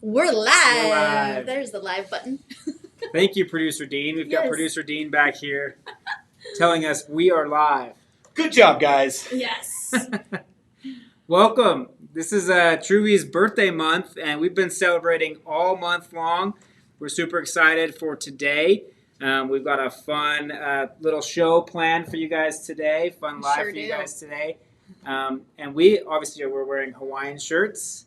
We're live. We're live. There's the live button. Thank you, Producer Dean. We've got Yes. Producer Dean back here telling us we are live. Good job, guys. Yes. Welcome. This is Truvy's birthday month, and we've been celebrating all month long. We're super excited for today. We've got a fun little show planned for you guys today, fun live Sure for you do. guys today. And we obviously we're wearing Hawaiian shirts.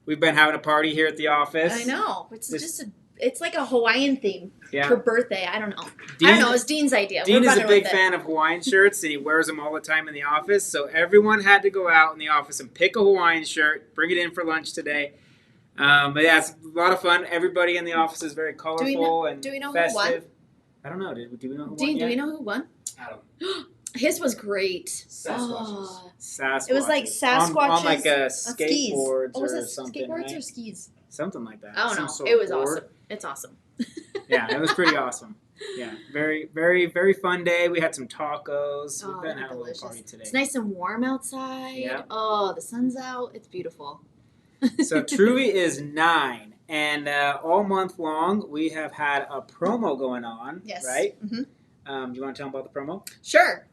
We've been having a party here at the office. I know. It's like a Hawaiian theme Yeah. for birthday. I don't know. Dean, I don't know. It's Dean's idea. Dean We're is a running big with it. fan of Hawaiian shirts, and he wears them all the time in the office. So everyone had to go out in the office and pick a Hawaiian shirt, bring it in for lunch today. But yeah, it's a lot of fun. Everybody in the office is very colorful and do we know who festive. won? I don't know. Do we know who Dean, won do yet? we know who won? I don't. His was great. Sasquatches. Sasquatches. It was like Sasquatches on like a skis. skateboards Oh, was or it something, skateboards right? or skis? Something like that. I don't Some know. sort It of was board. awesome. It's awesome. Yeah, it was pretty awesome. Yeah, very, very, very fun day. We had some tacos. We've been having a little party today. It's nice and warm outside. Yeah. Oh, the sun's out. It's beautiful. So Truvy is 9, and all month long we have had a promo going on. Yes. Right? Mm-hmm. You want to tell them about the promo? Sure.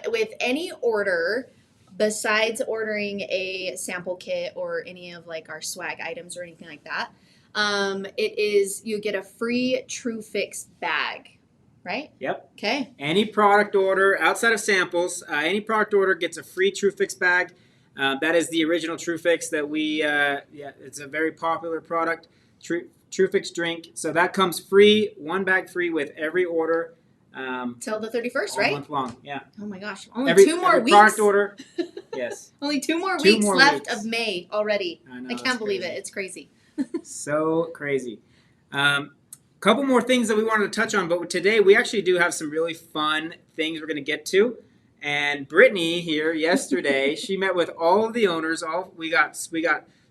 With any order, besides ordering a sample kit or any of like our swag items or anything like that, you get a free True Fix bag, right? Yep. Okay. Any product order outside of samples, any product order gets a free True Fix bag. That is the original True Fix that we. It's a very popular product, True Fix drink. So that comes free, one bag free with every order. Till the 31st, all right? month long, yeah. Oh my gosh. Only two more every weeks. product order, yes. Only two more Two weeks more left weeks. of May already. I know, I it's can't believe crazy. it. It's crazy. So crazy. Couple more things that we wanted to touch on, but today we actually do have some really fun things we're going to get to. And Brittany here yesterday, she met with all of the owners. We got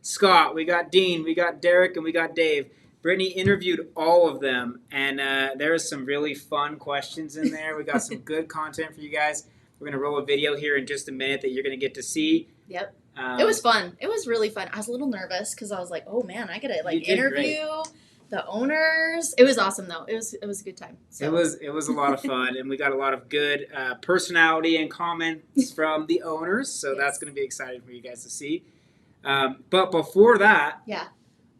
Scott, we got Dean, we got Derrick, and we got Dave. Brittany interviewed all of them, and there's some really fun questions in there. We got some good content for you guys. We're going to roll a video here in just a minute that you're going to get to see. Yep. It was fun. It was really fun. I was a little nervous because I was like, oh man, I got to You like did interview the owners. It was awesome though. It was a good time. So. It was a lot of fun, and we got a lot of good personality and comments from the owners, so Yes. that's going to be exciting for you guys to see. But before that, Yeah.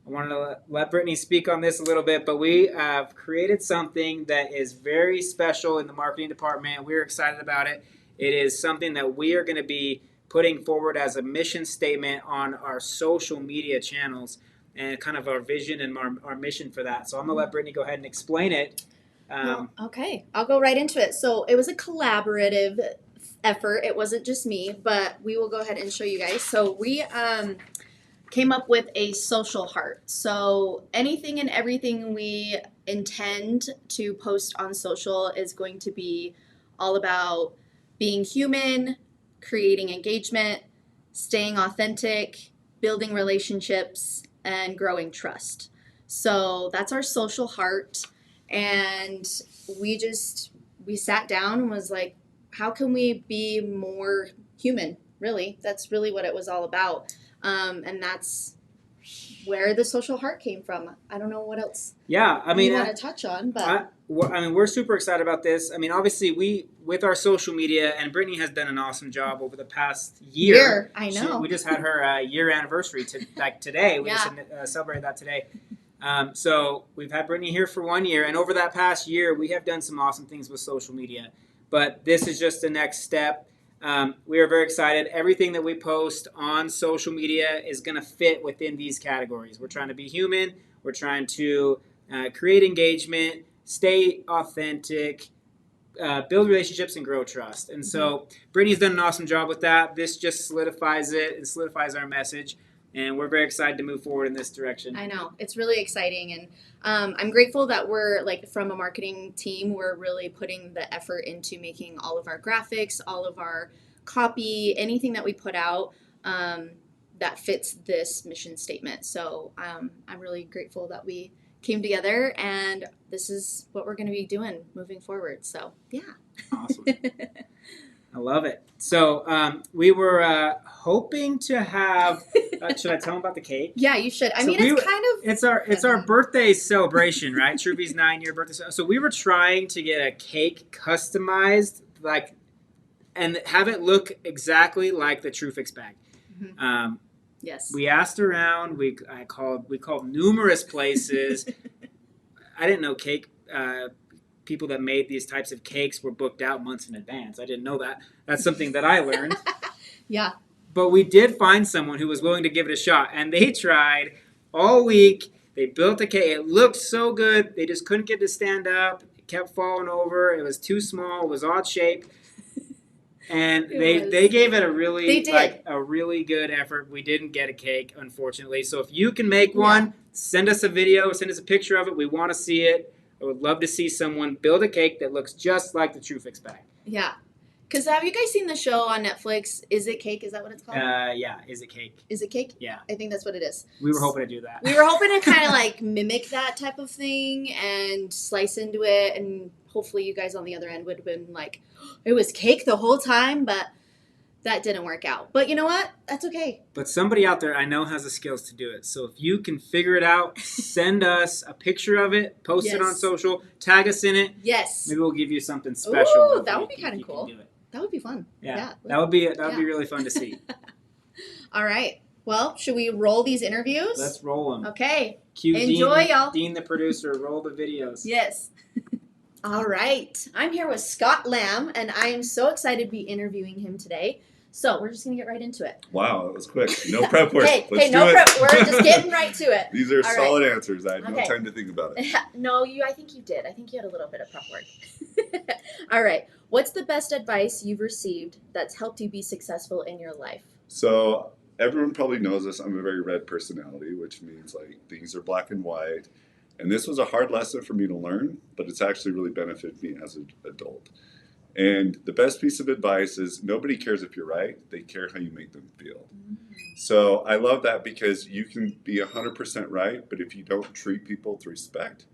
I wanted to let Brittany speak on this a little bit, but we have created something that is very special in the marketing department. We're excited about it. It is something that we are going to be putting forward as a mission statement on our social media channels and kind of our vision and our mission for that. So I'm going to let Brittany go ahead and explain it. Well, okay, I'll go right into it. So it was a collaborative effort. It wasn't just me, but we will go ahead and show you guys. So we came up with a social heart. So anything and everything we intend to post on social is going to be all about being human, creating engagement, staying authentic, building relationships, and growing trust. So that's our social heart. And we sat down and was like, how can we be more human? Really, that's really what it was all about. And that's where the social heart came from. I don't know what else Yeah, I mean, you want to touch on, but we're super excited about this. I mean, obviously, with our social media, and Brittany has done an awesome job over the past year. I know. We just had her year anniversary today. We just celebrated that today. So we've had Brittany here for 1 year, and over that past year, we have done some awesome things with social media. But this is just the next step. We are very excited. Everything that we post on social media is going to fit within these categories. We're trying to be human. We're trying to create engagement, stay authentic, build relationships, and grow trust. And so Brittany's done an awesome job with that. This just solidifies it and solidifies our message. And we're very excited to move forward in this direction. I know. It's really exciting. And I'm grateful that we're, like, from a marketing team, we're really putting the effort into making all of our graphics, all of our copy, anything that we put out that fits this mission statement. So I'm really grateful that we came together, and this is what we're going to be doing moving forward. So, yeah. Awesome. I love it. So we were hoping to have. Should I tell them about the cake? Yeah, you should. I So mean, we it's were- kind of. It's our birthday celebration, right? Truvy's 9-year birthday. So we were trying to get a cake customized, like, and have it look exactly like the Trufix bag. Mhm. Yes. We asked around. We called numerous places. I didn't know cake people that made these types of cakes were booked out months in advance. I didn't know that. That's something that I learned. Yeah. But we did find someone who was willing to give it a shot, and they tried all week. They built a cake. It looked so good. They just couldn't get it to stand up. It kept falling over. It was too small. It was odd shaped. And they gave it a really good effort. We didn't get a cake, unfortunately. So if you can make one, send us a video, send us a picture of it. We want to see it. I would love to see someone build a cake that looks just like the Trufix bag. Yeah. Because have you guys seen the show on Netflix, Is It Cake? Is that what it's called? Yeah. Is it cake? Is it cake? Yeah. I think that's what it is. We were hoping to do that. We were hoping to kind of like mimic that type of thing and slice into it, and hopefully you guys on the other end would have been like, it was cake the whole time, but that didn't work out. But you know what? That's okay. But somebody out there I know has the skills to do it. So if you can figure it out, send us a picture of it, post it on social, tag us in it. Yes. Maybe we'll give you something special. Ooh, that would be kind of cool. That would be fun. Yeah. That would be really fun to see. All right. Well, should we roll these interviews? Let's roll them. Okay. Cue Enjoy, y'all. Dean, the producer, roll the videos. Yes. All right. I'm here with Scott Lamb, and I am so excited to be interviewing him today. So we're just going to get right into it. Wow, that was quick. No prep work. Hey, Let's no do prep. it. We're just getting right to it. These are All solid answers. I had no Okay. time to think about it. No, I think you did. I think you had a little bit of prep work. All right. What's the best advice you've received that's helped you be successful in your life? So everyone probably knows this. I'm a very red personality, which means like things are black and white. And this was a hard lesson for me to learn, but it's actually really benefited me as an adult. And the best piece of advice is nobody cares if you're right. They care how you make them feel. So I love that because you can be 100% right, but if you don't treat people with respect,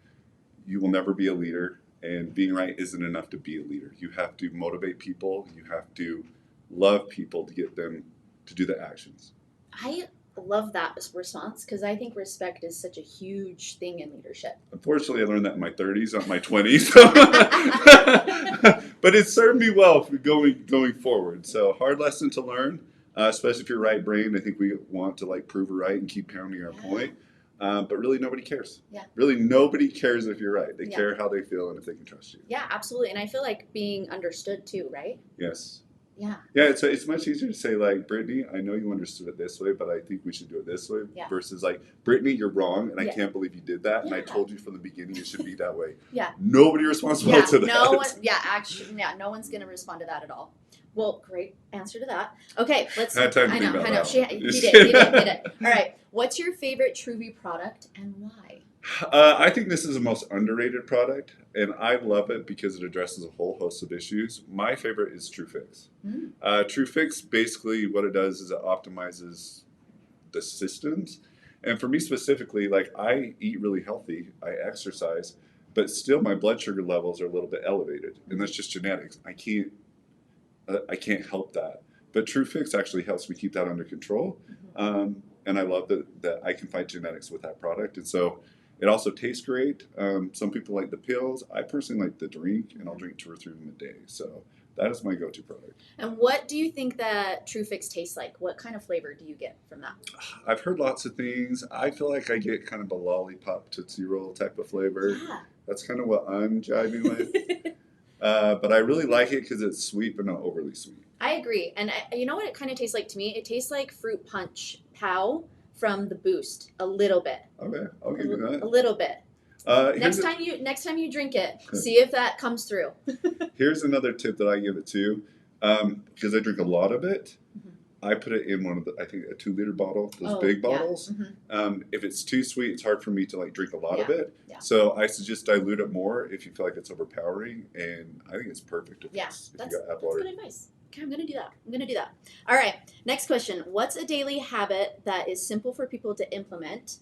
you will never be a leader. And being right isn't enough to be a leader. You have to motivate people. You have to love people to get them to do the actions. I love that response because I think respect is such a huge thing in leadership. Unfortunately, I learned that in my 30s, not my 20s. But it served me well for going forward. So hard lesson to learn, especially if you're right brain. I think we want to like prove we're right and keep pounding our point. But really, nobody cares. Yeah. Really, nobody cares if you're right. They care how they feel and if they can trust you. Yeah, absolutely. And I feel like being understood too, right? Yes. Yeah. Yeah, it's much easier to say, like, Brittany, I know you understood it this way, but I think we should do it this way. Yeah. Versus, like, Brittany, you're wrong, and I Yeah. can't believe you did that, and I Yeah. told you from the beginning it should be that way. Yeah. Nobody responsible Yeah, to that. no one. Yeah, actually, yeah, no one's gonna respond to that at all. Well, great answer to that. Okay, let's. I had time to I think know. about I know. that He one. did. All right. What's your favorite Truvy product and why? I think this is the most underrated product, and I love it because it addresses a whole host of issues. My favorite is Trufix. Trufix, basically what it does is it optimizes the systems. And for me specifically, like I eat really healthy, I exercise, but still my blood sugar levels are a little bit elevated. And that's just genetics. I can't help that. But Trufix actually helps me keep that under control. And I love that I can fight genetics with that product. And so it also tastes great. Some people like the pills. I personally like the drink, and I'll drink 2 or 3 of them a day. So that is my go-to product. And what do you think that Trufix tastes like? What kind of flavor do you get from that? I've heard lots of things. I feel like I get kind of a lollipop Tootsie Roll type of flavor. Yeah. That's kind of what I'm jiving with. But I really like it because it's sweet, but not overly sweet. I agree. And you know what it kind of tastes like to me? It tastes like fruit punch pow from the Boost a little bit. Okay, I'll give you that. A little bit. Next time you drink it, see if that comes through. Here's another tip that I give it to, because I drink a lot of it. I put it in one of I think a 2-liter bottle, those big bottles. If it's too sweet, it's hard for me to like drink a lot of it. Yeah. So I suggest dilute it more if you feel like it's overpowering, and I think it's perfect if Yes, you that's got apple water. good advice. Okay, I'm gonna do that. All right, next question. What's a daily habit that is simple for people to implement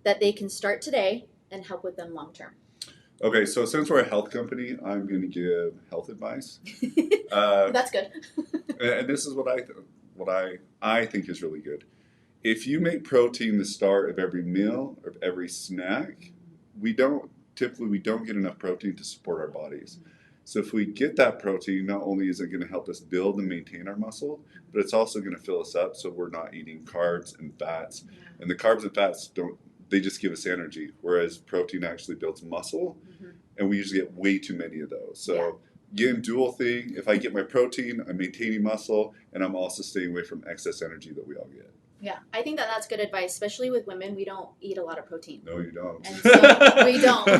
that they can start today and help with them long term? Okay, so since we're a health company, I'm going to give health advice. Uh, That's good. and this is what I think is really good. If you make protein the start of every meal or every snack, we don't get enough protein to support our bodies. So if we get that protein, not only is it going to help us build and maintain our muscle, but it's also going to fill us up so we're not eating carbs and fats. Yeah. And the carbs and fats they just give us energy, whereas protein actually builds muscle, and we usually get way too many of those. So again, dual thing. If I get my protein, I'm maintaining muscle, and I'm also staying away from excess energy that we all get. Yeah, I think that's good advice, especially with women. We don't eat a lot of protein. No, you don't. And so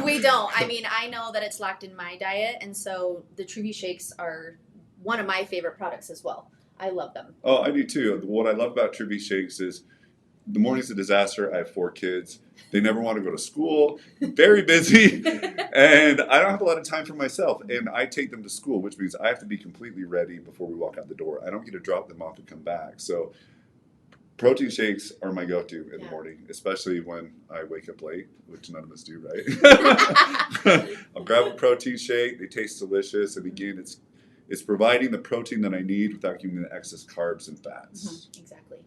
we don't. I mean, I know that it's lacked in my diet, and so the Truvy shakes are one of my favorite products as well. I love them. Oh, I do too. What I love about Truvy shakes is the morning's a disaster. I have 4 kids. They never want to go to school. Very busy. And I don't have a lot of time for myself. And I take them to school, which means I have to be completely ready before we walk out the door. I don't get to drop them off and come back. So protein shakes are my go-to in the morning, especially when I wake up late, which none of us do, right? I'll grab a protein shake. They taste delicious. And again, it's providing the protein that I need without giving me the excess carbs and fats. Exactly.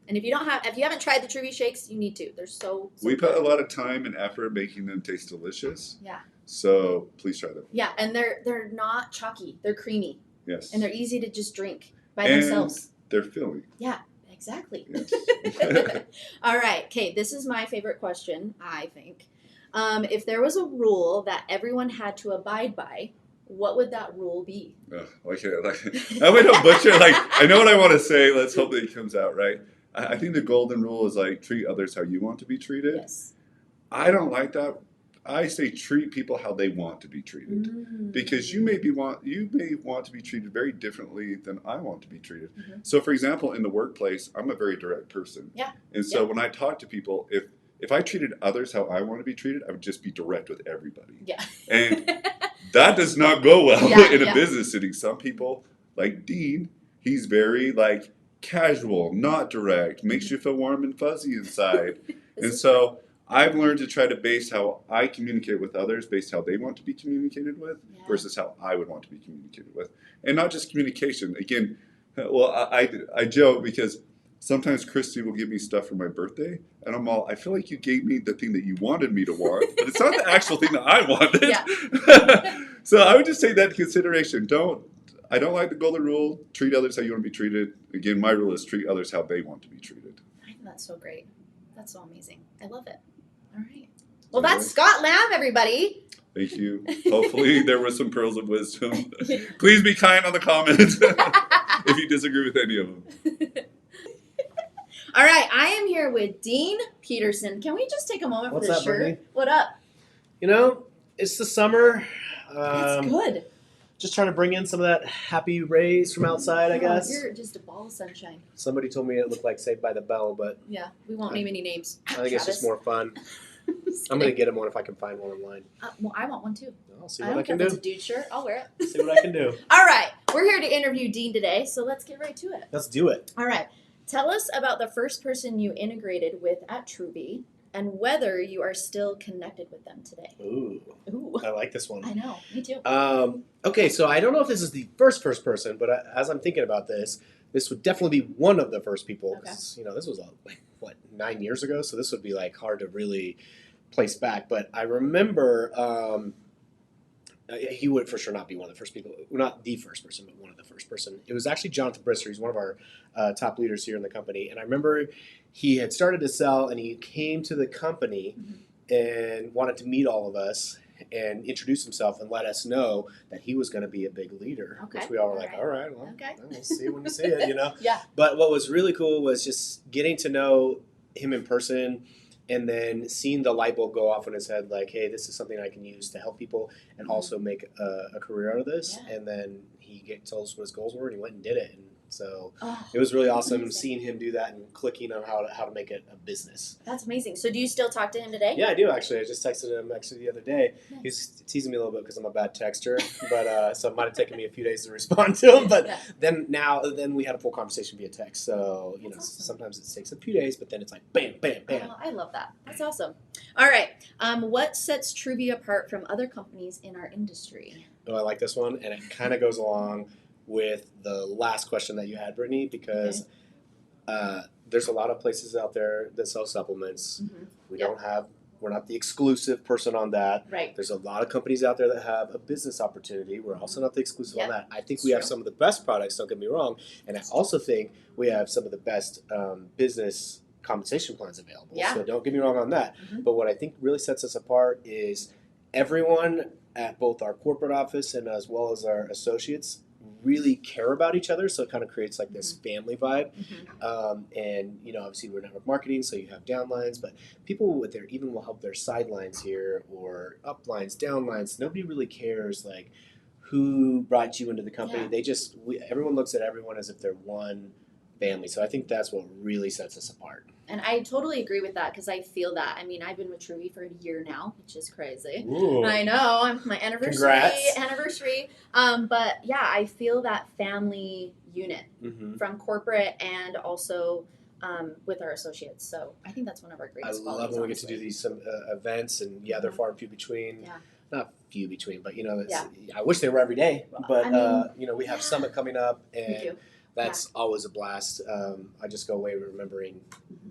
And if you haven't tried the Truvy shakes, you need to. They're so We good. put a lot of time and effort making them taste delicious. Yeah. So please try them. Yeah, and they're not chalky. They're creamy. Yes. And they're easy to just drink by And themselves. they're filling. Yeah, exactly. Yes. All right, okay, this is my favorite question, I think. If there was a rule that everyone had to abide by, what would that rule be? I might not butcher. I know what I want to say. Let's hope that it comes out right. I think the golden rule is treat others how you want to be treated. Yes. I don't like that. I say treat people how they want to be treated, because you may want to be treated very differently than I want to be treated. So, for example, in the workplace, I'm a very direct person. Yeah. And so when I talk to people, if I treated others how I want to be treated, I would just be direct with everybody. Yeah. And that does not go well in a business setting. Some people, like Dean, he's very casual, not direct, makes you feel warm and fuzzy inside. And so I've learned to try to base how I communicate with others based how they want to be communicated with versus how I would want to be communicated with. And not just communication. Again, well, I joke because sometimes Christy will give me stuff for my birthday, and I feel like you gave me the thing that you wanted me to want, but it's not the actual thing that I wanted. Yeah. So I would just take that into consideration. I don't like the golden rule. Treat others how you want to be treated. Again, my rule is treat others how they want to be treated. I think that's so great. That's so amazing. I love it. All right. Well, that's Scott Lamb, everybody. Thank you. Hopefully there were some pearls of wisdom. Please be kind on the comments if you disagree with any of them. All right. I am here with Dean Petersen. Can we just take a moment What's for this up, shirt? Brittany? What up? It's the summer. That's good. Just trying to bring in some of that happy rays from outside, I guess. You're just a ball of sunshine. Somebody told me it looked like Saved by the Bell, but Yeah, we won't name any names. I think it's just more fun. I'm going to get him one if I can find one online. Well, I want one too. I'll see I what I don't care can if it's do. a dude shirt. I'll wear it. See what I can do. All right. We're here to interview Dean today, so let's get right to it. Let's do it. All right. Tell us about the first person you integrated with at Truvy and whether you are still connected with them today. Ooh, Ooh. I like this one. I know. Me too. Okay, so I don't know if this is the first person, but as I'm thinking about this would definitely be one of the first people. 'Cause, this was 9 years ago, so this would be hard to really place back. But I remember he would for sure not be one of the first people, not the first person, but one of the first person. It was actually Jonathan Brister. He's one of our top leaders here in the company, and I remember he had started to sell, and he came to the company and wanted to meet all of us and introduce himself and let us know that he was going to be a big leader. Okay. Which we all were All all right, well, Okay. we'll see when we see it, Yeah. But what was really cool was just getting to know him in person and then seeing the light bulb go off in his head, hey, this is something I can use to help people and also make a career out of this. Yeah. And then he told us what his goals were, and he went and did it. And so Oh, it was really awesome amazing. seeing him do that and clicking on how to make it a business. That's amazing. So do you still talk to him today? Yeah, I do actually. I just texted him the other day. Nice. He's teasing me a little bit because I'm a bad texter, but so it might have taken me a few days to respond to him. But Yeah. then we had a full conversation via text. So That's awesome. sometimes it takes a few days, but then it's bam, bam, bam. Oh, I love that. That's awesome. All right. What sets Truvy apart from other companies in our industry? Oh, I like this one, and it kind of goes along with the last question that you had, Brittany, because there's a lot of places out there that sell supplements. Mm-hmm. We're not the exclusive person on that. Right. There's a lot of companies out there that have a business opportunity. We're also not the exclusive on that. I think we have true. some of the best products, don't get me wrong, and I also think we have some of the best business compensation plans available. Yeah. So don't get me wrong on that. Mm-hmm. But what I think really sets us apart is everyone at both our corporate office and as well as our associates really care about each other, so it kind of creates like this family vibe. And obviously we're network marketing, so you have downlines, but people with their even will help their sidelines here or uplines, downlines. Nobody really cares like who brought you into the company. Yeah. Everyone looks at everyone as if they're one family. So I think that's what really sets us apart. And I totally agree with that because I feel that. I mean, I've been with Truvy for a year now, which is crazy. Ooh. I know. I'm my anniversary. Congrats. But yeah, I feel that family unit from corporate and also with our associates. So I think that's one of our greatest qualities. I love when we get to do these some events, and they're far and few between. Yeah. Not few between, but I wish they were every day. But I mean, we have Summit coming up, we and do. that's always a blast. I just go away remembering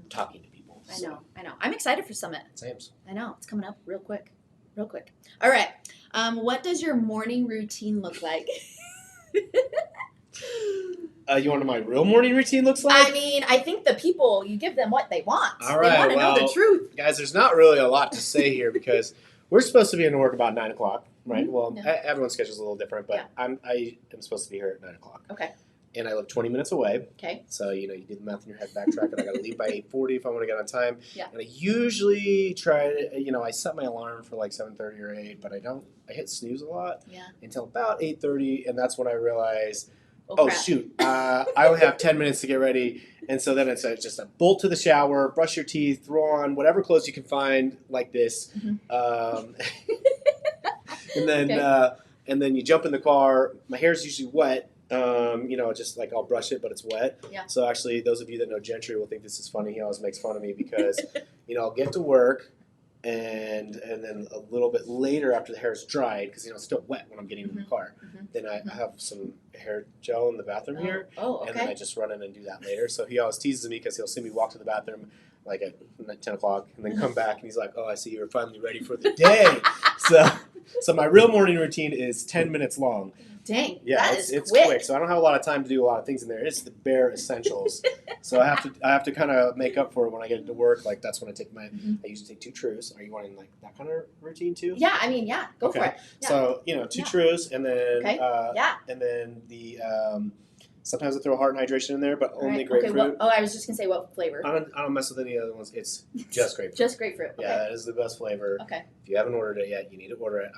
talking to people. I know. I'm excited for Summit. Same. I know. It's coming up real quick. All right. What does your morning routine look like? You want to know my real morning routine looks like? I mean, I think the people, you give them what they want. All right, they want to know the truth. Guys, there's not really a lot to say here because we're supposed to be in work about 9 o'clock, right? Well, everyone's schedule is a little different, but I am supposed to be here at 9 o'clock. Okay. And I live 20 minutes away. Okay. So, you do the math in your head, backtrack, and I got to leave by 8:40 if I want to get on time. Yeah. And I usually try to, I set my alarm for like 7:30 or 8, but I hit snooze a lot until about 8:30, and that's when I realize, shoot, I only have 10 minutes to get ready. And so then it's just a bolt to the shower, brush your teeth, throw on whatever clothes you can find like this. And then you jump in the car. My hair's usually wet. Just like I'll brush it, but it's wet. Yeah. So actually, those of you that know Gentry will think this is funny. He always makes fun of me because, I'll get to work, and then a little bit later after the hair is dried, because it's still wet when I'm getting in the car. Then I have some hair gel in the bathroom here, and then I just run in and do that later. So he always teases me because he'll see me walk to the bathroom like at 10 o'clock, and then come back, and he's like, "Oh, I see you're finally ready for the day." So my real morning routine is 10 minutes long. Dang, yeah, it's quick. So I don't have a lot of time to do a lot of things in there. It's the bare essentials. So I have to kind of make up for it when I get into work. Like that's when I take I usually take 2 Trues. Are you wanting like that kind of routine too? Yeah, I mean, go for it. Yeah. So 2 Trues, and then and then the sometimes I throw heart and hydration in there, but only grapefruit. I was just gonna say what flavor. I don't mess with any other ones. It's just grapefruit. Just grapefruit. Okay. Yeah, that is the best flavor. Okay. If you haven't ordered it yet, you need to order it.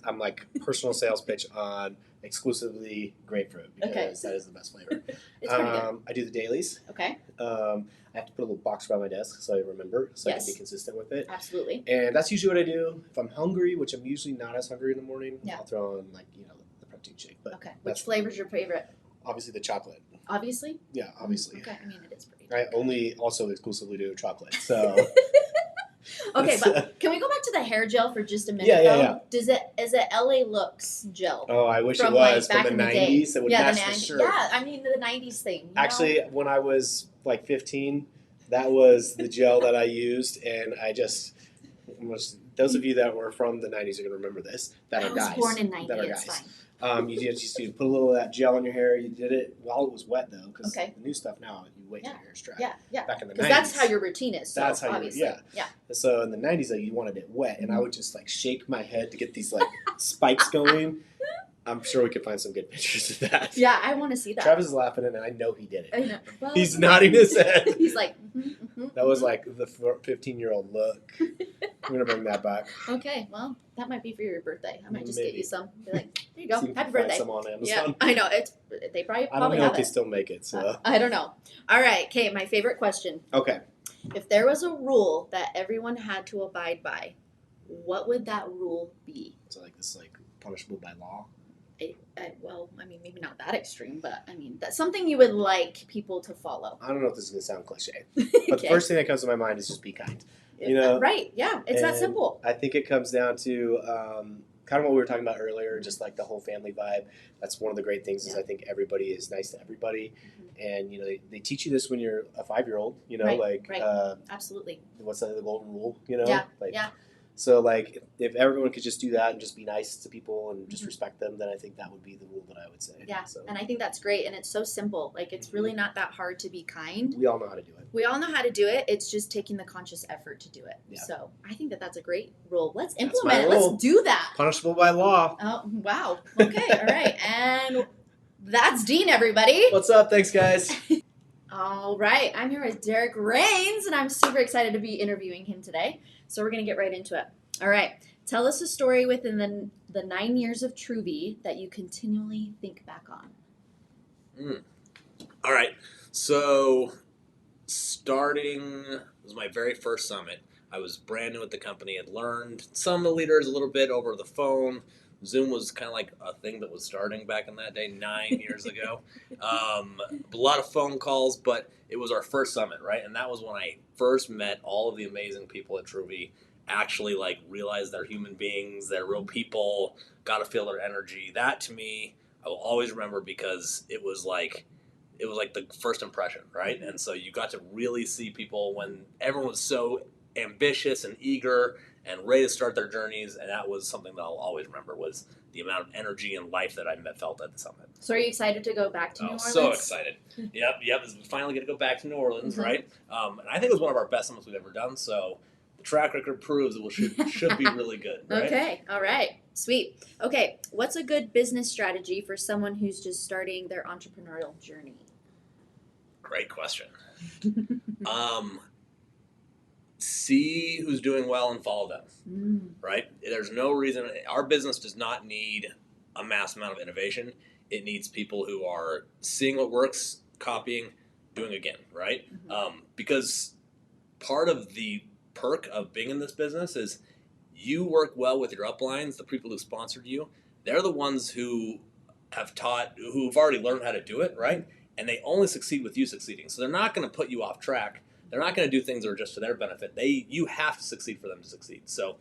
I'm like personal sales pitch on exclusively grapefruit because that is the best flavor. It's pretty good. I do the dailies. Okay. I have to put a little box around my desk so I remember, so I can be consistent with it. Absolutely. And that's usually what I do. If I'm hungry, which I'm usually not as hungry in the morning, I'll throw on the protein shake. But which flavor's your favorite? Obviously the chocolate. Obviously? Yeah, obviously. Okay, I mean it is pretty. I only also exclusively do chocolate, so. Okay, but can we go back to the hair gel for just a minute? Yeah. Is it LA Looks gel? Oh, I wish it was back from the in 90s. It would match the shirt. Yeah, I mean the 90s thing. Actually, when I was like 15, that was the gel that I used, and those of you that were from the 90s are going to remember this. That are guys. I was born in 90. That are it's guys. fine. You just put a little of that gel in your hair. You did it while it was wet, though, because the new stuff now, you wait till your hair's dry. Yeah. Back in the 90s. Because that's how your routine is. So that's how obviously. Yeah. So in the 90s, though, you wanted it wet, and I would just like shake my head to get these like spikes going. I'm sure we could find some good pictures of that. Yeah, I want to see that. Travis is laughing, and I know he did it. I know. Well, he's nodding his head. He's like, that was like the 15-year-old look. I'm gonna bring that back. Okay, well, that might be for your birthday. I might just get you some. Be like, there you go, See happy birthday. Find some on Amazon. Yeah, I know they probably. I don't know have if they still make it. So I don't know. All right, okay. My favorite question. Okay. If there was a rule that everyone had to abide by, what would that rule be? So like this, like punishable by law. Well, I mean, maybe not that extreme, but I mean, that's something you would like people to follow. I don't know if this is going to sound cliche, but the first thing that comes to my mind is just be kind. You know, right? Yeah, it's that And simple. I think it comes down to kind of what we were talking about earlier, just like the whole family vibe. That's one of the great things is I think everybody is nice to everybody. And, you know, they teach you this when you're a 5-year-old, you know, Right. Absolutely. What's that, the golden rule, you know? Yeah, Like, yeah. So, like, if everyone could just do that and just be nice to people and just respect them, then I think that would be the rule that I would say. Yeah, So, and I think that's great, and it's so simple. Like, it's really not that hard to be kind. we all know how to do it. We all know how to do it. It's just taking the conscious effort to do it. Yeah. So I think that that's a great rule. Let's That's implement it. my rule. Let's do that. Punishable by law. Oh, wow. Okay, all right. And that's Dean, everybody. What's up? Thanks, guys. All right. I'm here with Derrick Raynes, and I'm super excited to be interviewing him today. So we're going to get right into it. All right. Tell us a story within the 9 years of Truvy that you continually think back on. All right. So starting was my very first summit. I was brand new at the company. I'd learned some of the leaders a little bit over the phone. Zoom was kind of like a thing that was starting back in that day, 9 years ago. A lot of phone calls, but it was our first summit, right? And that was when I first met all of the amazing people at Truvy, actually like realized they're human beings, they're real people, got to feel their energy. That to me, I will always remember because it was like the first impression, right? And so you got to really see people when everyone was so ambitious and eager and ready to start their journeys, and that was something that I'll always remember was the amount of energy and life that I felt at the summit. So are you excited to go back to New Orleans? So excited. Yep. We finally get to go back to New Orleans, right? And I think it was one of our best summits we've ever done, so the track record proves it should be really good, right? Okay, all right, sweet. Okay, what's a good business strategy for someone who's just starting their entrepreneurial journey? Great question. See who's doing well and follow them, right? There's no reason. Our business does not need a mass amount of innovation. It needs people who are seeing what works, copying, doing again, right? Because part of the perk of being in this business is you work well with your uplines, the people who sponsored you. They're the ones who've already learned how to do it, right? And they only succeed with you succeeding. So they're not going to put you off track. They're not going to do things that are just to their benefit. You have to succeed for them to succeed. So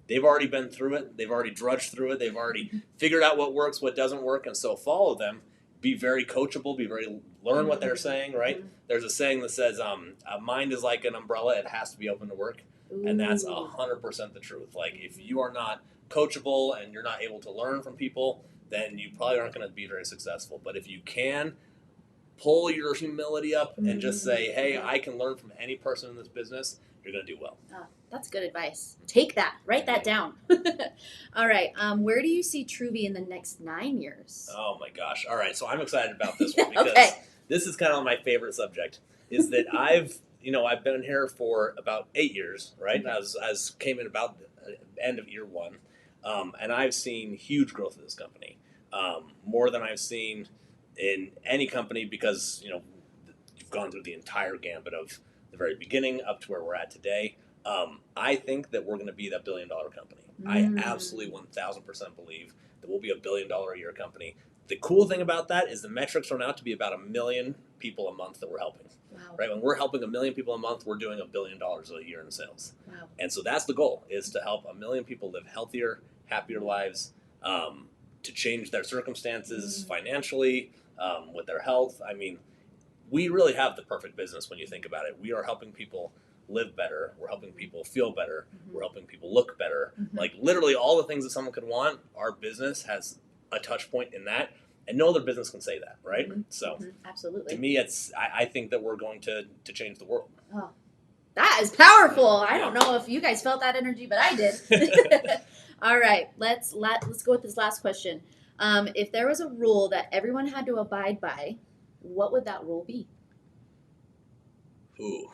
they've already been through it. They've already drudged through it. They've already figured out what works, what doesn't work. And so follow them. Be very coachable. Learn what they're saying, right? There's a saying that says, a mind is like an umbrella. It has to be open to work. And that's 100% the truth. Like if you are not coachable and you're not able to learn from people, then you probably aren't going to be very successful. But if you can pull your humility up and just say, hey, I can learn from any person in this business, you're going to do well. Oh, that's good advice. Take that. Write that down. All right. Where do you see Truvy in the next 9 years? Oh, my gosh. All right. So I'm excited about this one because this is kind of my favorite subject, is that I've been here for about 8 years, right? And I came in about the end of year one, and I've seen huge growth of this company, more than I've seen in any company because, you've gone through the entire gambit of the very beginning up to where we're at today. I think that we're going to be that $1 billion company. I absolutely 1,000% believe that we'll be $1 billion a year company. The cool thing about that is the metrics turn out to be about 1 million people a month that we're helping. Wow. Right? When we're helping 1 million people a month, we're doing $1 billion a year in sales. Wow. And so that's the goal, is to help 1 million people live healthier, happier lives, to change their circumstances financially, with their health. I mean, we really have the perfect business when you think about it. We are helping people live better. We're helping people feel better. We're helping people look better. Like literally all the things that someone could want, our business has a touch point in that. And no other business can say that, right? So absolutely. To me, I think that we're going to change the world. Oh, that is powerful. I don't know if you guys felt that energy, but I did. All right, let's go with this last question. If there was a rule that everyone had to abide by, what would that rule be? Ooh,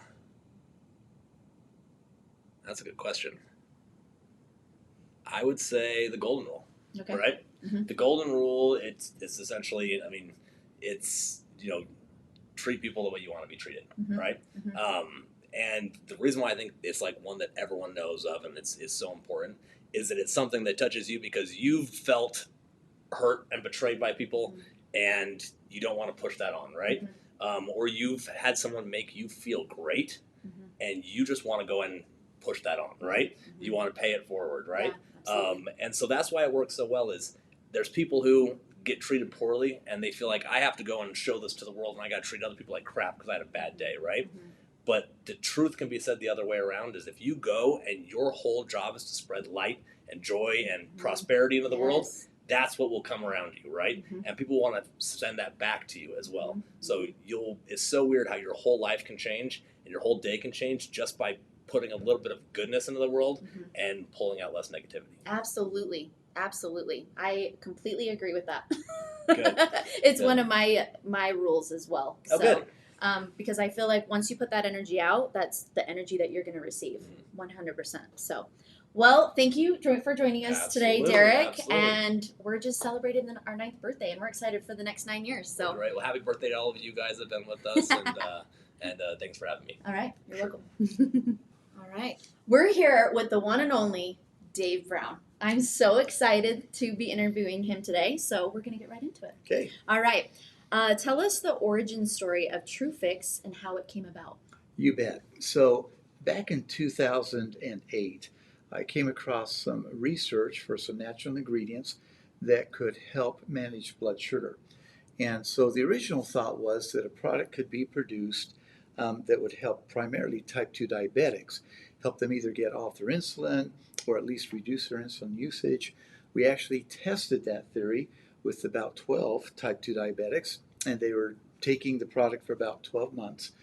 that's a good question. I would say the golden rule. Okay. Right? The golden rule, it's essentially, it's, treat people the way you want to be treated, right? And the reason why I think it's like one that everyone knows of and it's so important is that it's something that touches you because you've felt hurt and betrayed by people and you don't want to push that on, right? Or you've had someone make you feel great and you just want to go and push that on, right? Mm-hmm. You want to pay it forward, right? Yeah, and so that's why it works so well is there's people who get treated poorly and they feel like I have to go and show this to the world and I got to treat other people like crap because I had a bad day, right? Mm-hmm. But the truth can be said the other way around is if you go and your whole job is to spread light and joy and prosperity into the world, that's what will come around you, right? Mm-hmm. And people want to send that back to you as well. Mm-hmm. So it's so weird how your whole life can change and your whole day can change just by putting a little bit of goodness into the world and pulling out less negativity. Absolutely. Absolutely. I completely agree with that. Good. It's Good. one of my rules as well. Oh, good. Because I feel like once you put that energy out, that's the energy that you're going to receive 100%. So, well, thank you for joining us today, Derrick. Absolutely. And we're just celebrating our 9th birthday, and we're excited for the next 9 years. So, great. Well, happy birthday to all of you guys that have been with us, and thanks for having me. All right. You're welcome. All right. We're here with the one and only Dave Brown. I'm so excited to be interviewing him today, so we're going to get right into it. Okay. All right. Tell us the origin story of TrueFix and how it came about. You bet. So back in 2008, I came across some research for some natural ingredients that could help manage blood sugar. And so the original thought was that a product could be produced that would help primarily type 2 diabetics, help them either get off their insulin or at least reduce their insulin usage. We actually tested that theory with about 12 type 2 diabetics, and they were taking the product for about 6 months,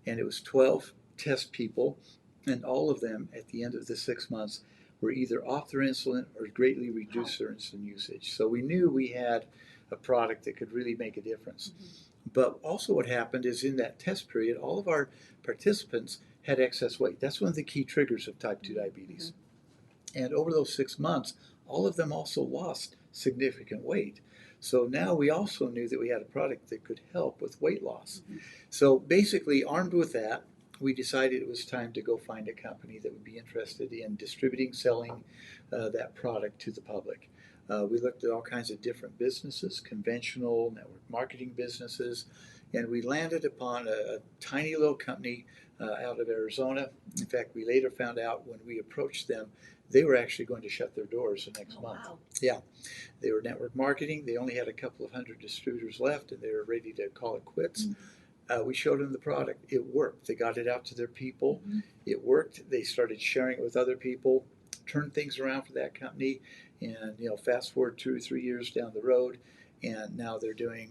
and it was 12 test people, and all of them at the end of the 6 months were either off their insulin or greatly reduced their insulin usage. So we knew we had a product that could really make a difference. But also what happened is in that test period, all of our participants had excess weight. That's one of the key triggers of type 2 diabetes. And over those 6 months, all of them also lost significant weight. So now we also knew that we had a product that could help with weight loss. So basically, armed with that, we decided it was time to go find a company that would be interested in distributing, selling that product to the public. We looked at all kinds of different businesses, conventional network marketing businesses, and we landed upon a tiny little company out of Arizona. In fact, we later found out when we approached them, they were actually going to shut their doors the next month. Wow. Yeah, they were network marketing. They only had a couple of hundred distributors left, and they were ready to call it quits. We showed them the product. It worked. They got it out to their people. It worked. They started sharing it with other people, turned things around for that company, and fast forward 2 or 3 years down the road, and now they're doing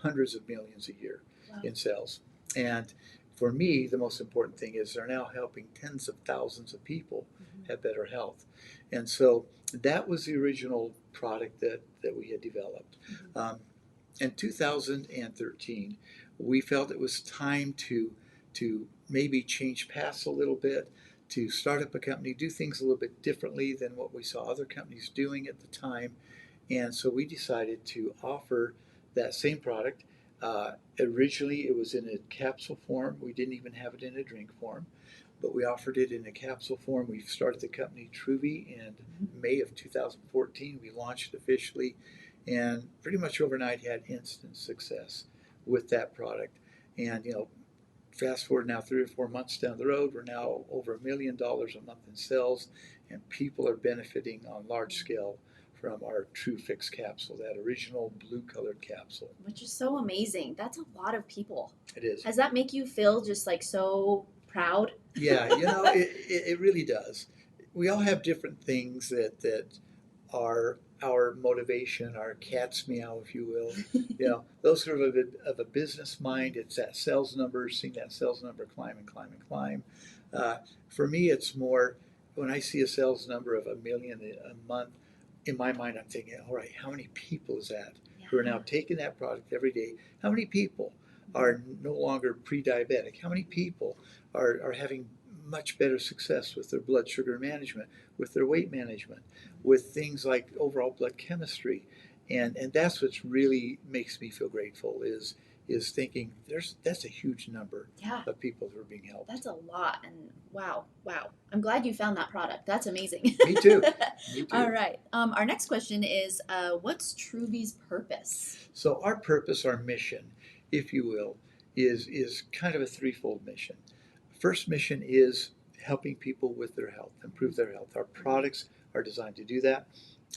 hundreds of millions a year in sales. And for me, the most important thing is they're now helping tens of thousands of people have better health. And so that was the original product that we had developed. In 2013, we felt it was time to maybe change paths a little bit, to start up a company, do things a little bit differently than what we saw other companies doing at the time. And so we decided to offer that same product. Originally, it was in a capsule form. We didn't even have it in a drink form, but we offered it in a capsule form. We started the company Truvy in May of 2014. We launched officially, and pretty much overnight had instant success with that product. And fast forward now 3 or 4 months down the road, we're now over $1 million a month in sales, and people are benefiting on large scale from our TrueFix capsule, that original blue-colored capsule. Which is so amazing. That's a lot of people. It is. Does that make you feel just like so proud? Yeah, it really does. We all have different things that are our motivation, our cat's meow, if you will. Those sort of a business mind. It's that sales number, seeing that sales number climb and climb and climb. For me, it's more when I see a sales number of $1 million a month. In my mind, I'm thinking, all right, how many people is that who are now taking that product every day? How many people are no longer pre-diabetic? How many people are having much better success with their blood sugar management, with their weight management, with things like overall blood chemistry? And that's what really makes me feel grateful is thinking that's a huge number of people who are being helped. That's a lot, and wow. I'm glad you found that product. That's amazing. Me too. All right. Our next question is, what's Truvy's purpose? So our purpose, our mission, if you will, is kind of a threefold mission. first mission is helping people with their health, improve their health. Our products are designed to do that.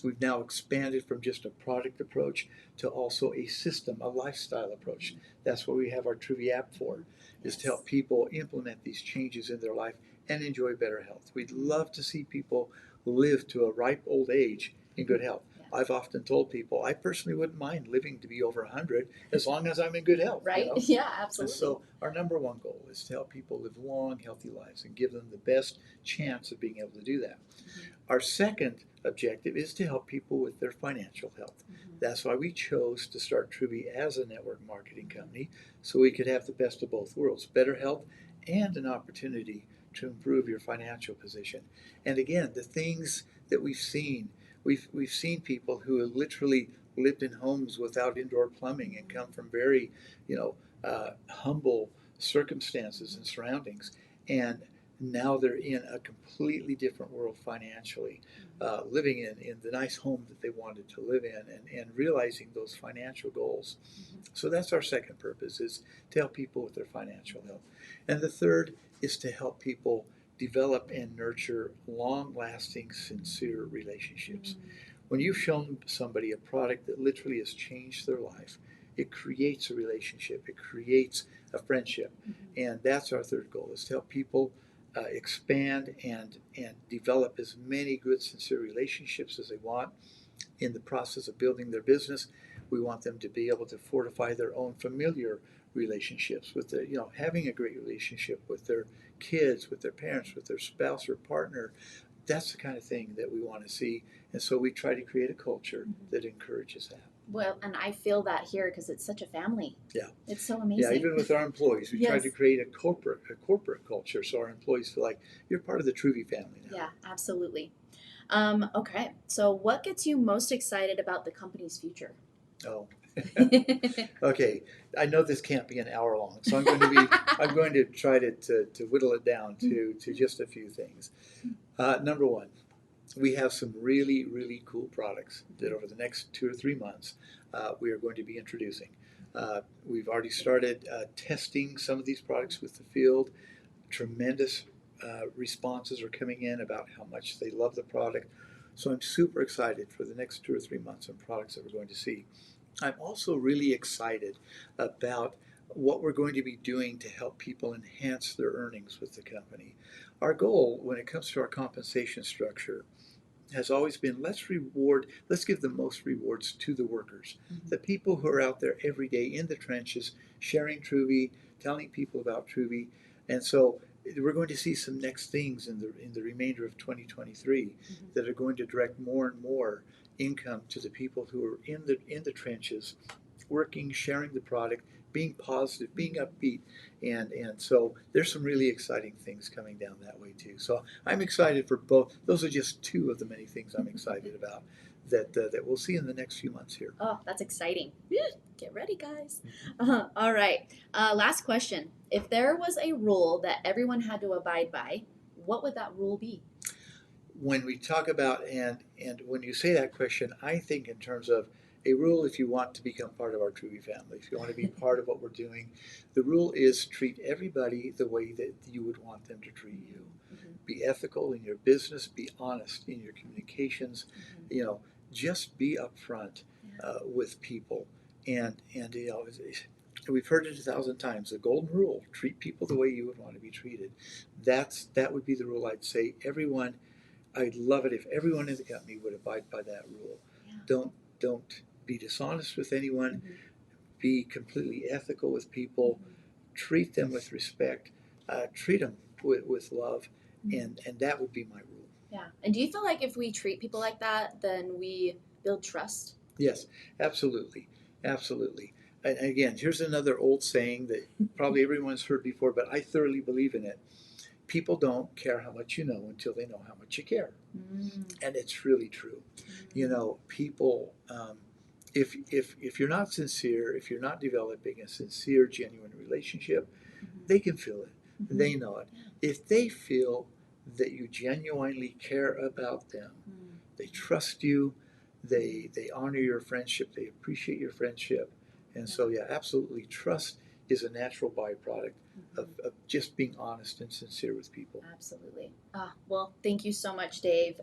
We've now expanded from just a product approach to also a system, a lifestyle approach. That's what we have our Truvy app for, is to help people implement these changes in their life and enjoy better health. We'd love to see people live to a ripe old age in good health. Yeah. I've often told people I personally wouldn't mind living to be over 100 as long as I'm in good health. Right? You know? Yeah, And absolutely. so our number one goal is to help people live long, healthy lives and give them the best chance of being able to do that. Our second objective is to help people with their financial health. That's why we chose to start Truvy as a network marketing company, so we could have the best of both worlds, better health and an opportunity to improve your financial position. And again, the things that we've seen people who have literally lived in homes without indoor plumbing and come from very, humble circumstances and surroundings, and now they're in a completely different world financially, living in the nice home that they wanted to live in, and realizing those financial goals. So that's our second purpose, is to help people with their financial health. And the third is to help people develop and nurture long-lasting, sincere relationships. When you've shown somebody a product that literally has changed their life, it creates a relationship, it creates a friendship. And that's our third goal, is to help people expand and develop as many good, sincere relationships as they want. In the process of building their business, we want them to be able to fortify their own familiar relationships with their, having a great relationship with their kids, with their parents, with their spouse or partner. That's the kind of thing that we want to see. And so we try to create a culture that encourages that. Well, and I feel that here because it's such a family. Yeah. It's so amazing. Yeah, even with our employees, we try Yes. to create a corporate culture, so our employees feel like you're part of the Truvy family now. Yeah, absolutely. Okay, so what gets you most excited about the company's future? Oh. Okay, I know this can't be an hour long, so I'm going to try to whittle it down to just a few things. Number one, we have some really, really cool products that over the next 2 or 3 months we are going to be introducing. We've already started testing some of these products with the field. Tremendous responses are coming in about how much they love the product. So I'm super excited for the next 2 or 3 months of products that we're going to see. I'm also really excited about what we're going to be doing to help people enhance their earnings with the company. Our goal when it comes to our compensation structure has always been, let's give the most rewards to the workers, the people who are out there every day in the trenches, sharing Truvy, telling people about Truvy. And so we're going to see some next things in the remainder of 2023 that are going to direct more and more income to the people who are in the trenches, working, sharing the product, being positive, being upbeat, and so there's some really exciting things coming down that way too. So I'm excited for both. Those are just two of the many things I'm excited about that we'll see in the next few months here. Oh, that's exciting. Get ready, guys. All right. Last question. If there was a rule that everyone had to abide by, what would that rule be? When we talk about, and when you say that question, I think in terms of a rule if you want to become part of our Truvy family, if you want to be part of what we're doing, the rule is treat everybody the way that you would want them to treat you. Be ethical in your business, be honest in your communications, just be upfront with people. And we've heard it 1,000 times, the golden rule, treat people the way you would want to be treated. That would be the rule. I'd say I'd love it if everyone in the company would abide by that rule. Yeah. Don't be dishonest with anyone. Be completely ethical with people. Treat them with respect. Treat them with love, and that would be my rule. Yeah. And do you feel like if we treat people like that, then we build trust? Yes, absolutely, absolutely. And again, here's another old saying that probably everyone's heard before, but I thoroughly believe in it. People don't care how much you know until they know how much you care. And it's really true. People, if you're not sincere, if you're not developing a sincere, genuine relationship, they can feel it. They know it. If they feel that you genuinely care about them, they trust you, they honor your friendship, they appreciate your friendship. And so, yeah, absolutely trust is a natural byproduct of just being honest and sincere with people. Absolutely. Well, thank you so much, Dave.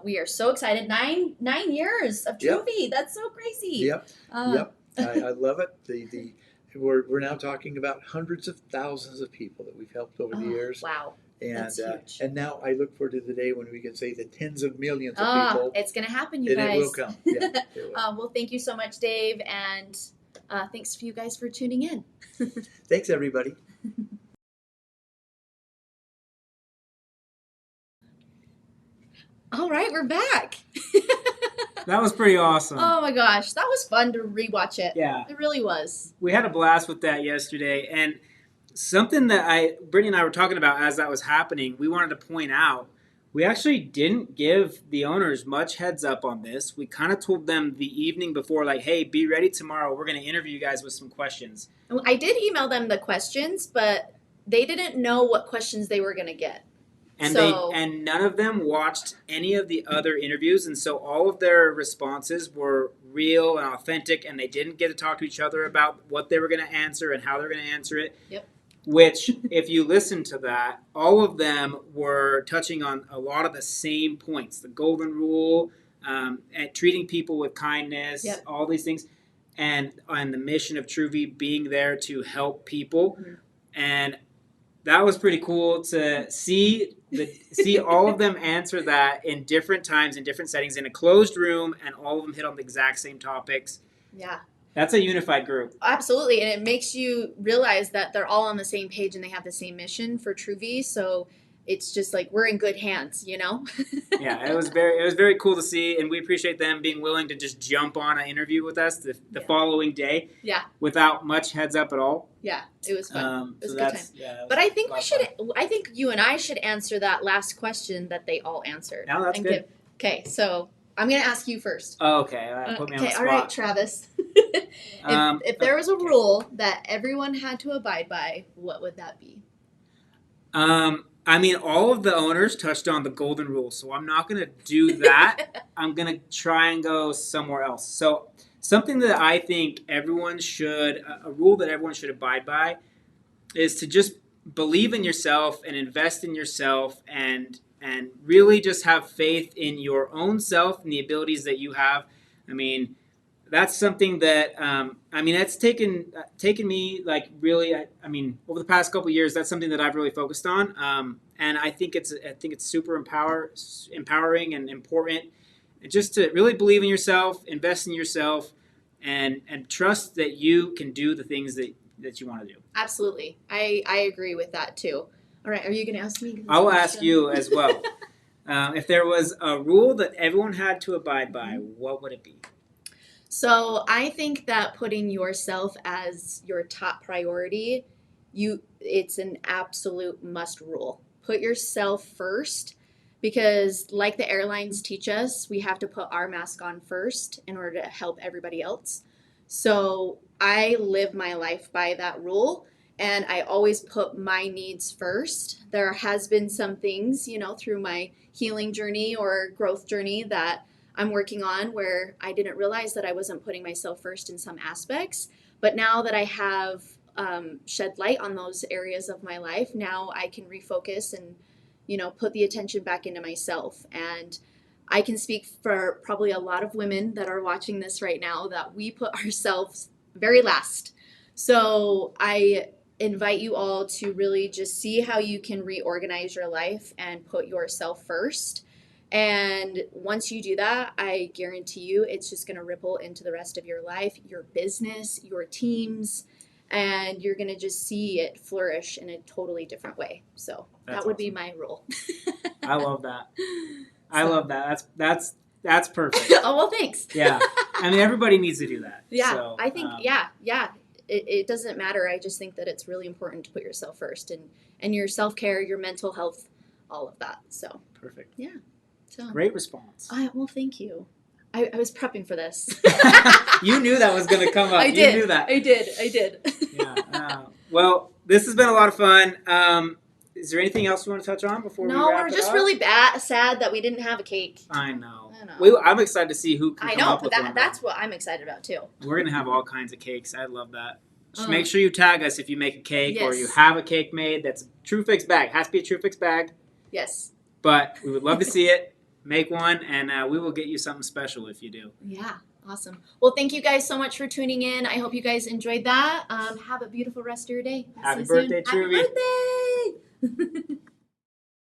We are so excited. Nine years of Yep. Truvy. That's so crazy. Yep. Yep. I love it. We're now talking about hundreds of thousands of people that we've helped over the years. Wow. And That's huge. and now I look forward to the day when we can say the tens of millions of people. It's going to happen, you and guys. it will come. Yeah, it will. Well, thank you so much, Dave, and thanks for you guys for tuning in. Thanks, everybody. All right, we're back. That was pretty awesome. Oh my gosh, that was fun to rewatch it. Yeah. It really was. We had a blast with that yesterday, and something that Brittany and I were talking about as that was happening, we wanted to point out, we actually didn't give the owners much heads up on this. We kind of told them the evening before, like, hey, be ready tomorrow. We're going to interview you guys with some questions. I did email them the questions, but they didn't know what questions they were going to get. And So- and none of them watched any of the other interviews, and so all of their responses were real and authentic, and they didn't get to talk to each other about what they were going to answer and how they're going to answer it. Yep. Which, if you listen to that, all of them were touching on a lot of the same points: the golden rule, and treating people with kindness, Yep. all these things, and the mission of Truvy being there to help people, Mhm. and that was pretty cool to see all of them answer that in different times, in different settings, in a closed room, and all of them hit on the exact same topics. Yeah, That's a unified group. absolutely. And it makes you realize that they're all on the same page and they have the same mission for Truvy. So it's just like we're in good hands, you know? Yeah, it was very cool to see, and we appreciate them being willing to just jump on an interview with us the Yeah. following day. Yeah. Without much heads up at all. Yeah, it was fun. It was So a good that's time. yeah. But I think a lot of fun. I think you and I should answer that last question that they all answered. Yeah, that's And good. Okay, so I'm going to ask you first. Oh, okay, put me on the Okay, spot. all right, Travis. If there was a rule that everyone had to abide by, what would that be? I mean, all of the owners touched on the golden rule, so I'm not going to do that. I'm going to try and go somewhere else. So something that I think a rule that everyone should abide by is to just believe in yourself and invest in yourself and really just have faith in your own self and the abilities that you have. I mean, that's something that that's taken me like really. I mean, over the past couple of years, that's something that I've really focused on, and I think it's super empowering and important, just to really believe in yourself, invest in yourself, and trust that you can do the things that you want to do. Absolutely. I agree with that too. All right, are you going to ask me? I will ask you as well. If there was a rule that everyone had to abide by, what would it be? So I think that putting yourself as your top priority, it's an absolute must rule. Put yourself first, because like the airlines teach us, we have to put our mask on first in order to help everybody else. So I live my life by that rule, and I always put my needs first. There has been some things, through my healing journey or growth journey that I'm working on where I didn't realize that I wasn't putting myself first in some aspects. But now that I have shed light on those areas of my life, now I can refocus and, put the attention back into myself. And I can speak for probably a lot of women that are watching this right now that we put ourselves very last. So I invite you all to really just see how you can reorganize your life and put yourself first. And once you do that, I guarantee you it's just going to ripple into the rest of your life, your business, your teams, and you're going to just see it flourish in a totally different way. So that would be my rule. I love that. I love that. That's perfect. Oh, well, thanks. Yeah. I mean, everybody needs to do that. Yeah, So, I think, it doesn't matter. I just think that it's really important to put yourself first and your self-care, your mental health, all of that. So, Perfect. yeah. So, Great response. well, thank you. I was prepping for this. You knew that was going to come up. I did. You knew that. I did. Yeah. Well, this has been a lot of fun. Is there anything else you want to touch on before we wrap we're it just up? really sad that we didn't have a cake. I know. I know. I'm excited to see who can I come know, up but with one. that's what I'm excited about too. We're going to have all kinds of cakes. I love that. Just make sure you tag us if you make a cake or you Yes. have a cake made that's TrueFix bag. Has to be a TrueFix bag, Yes. but we would love to see it. Make one, and we will get you something special if you do. Yeah. Awesome. Well, thank you guys so much for tuning in. I hope you guys enjoyed that. Have a beautiful rest of your day. Happy See you soon. birthday, Truvy. Happy birthday!